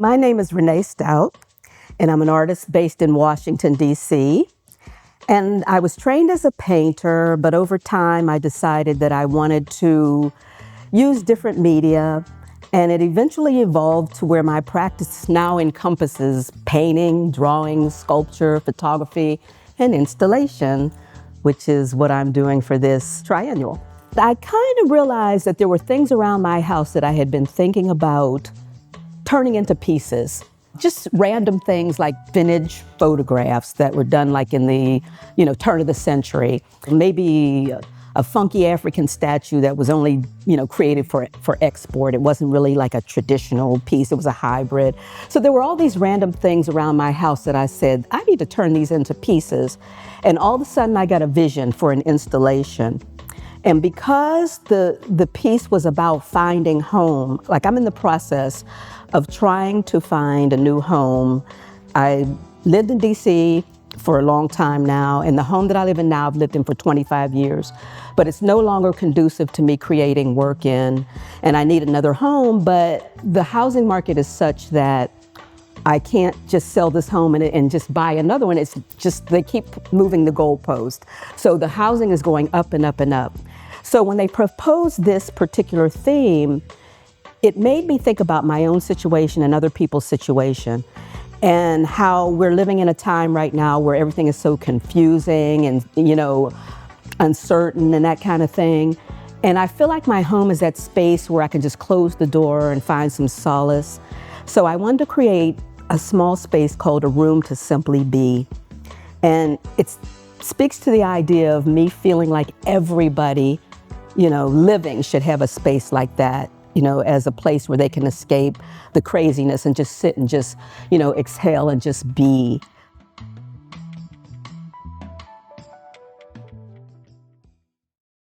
My name is Renée Stout, and I'm an artist based in Washington, D.C. And I was trained as a painter, but over time I decided that I wanted to use different media, and it eventually evolved to where my practice now encompasses painting, drawing, sculpture, photography, and installation, which is what I'm doing for this triennial. I kind of realized that there were things around my house that I had been thinking about turning into pieces. Just random things like vintage photographs that were done like in the, turn of the century. Maybe a funky African statue that was only, created for export. It wasn't really like a traditional piece, it was a hybrid. So there were all these random things around my house that I said, I need to turn these into pieces. And all of a sudden I got a vision for an installation. And because the piece was about finding home, like I'm in the process of trying to find a new home. I lived in DC for a long time now, and the home that I live in now, I've lived in for 25 years. But it's no longer conducive to me creating work in, and I need another home, but the housing market is such that I can't just sell this home and just buy another one. It's just, they keep moving the goalpost. So the housing is going up and up and up. So when they proposed this particular theme, it made me think about my own situation and other people's situation, and how we're living in a time right now where everything is so confusing and, uncertain and that kind of thing. And I feel like my home is that space where I can just close the door and find some solace. So I wanted to create a small space called A Room to Simply Be. And it speaks to the idea of me feeling like everybody, living should have a space like that, as a place where they can escape the craziness and just sit and just, exhale and just be.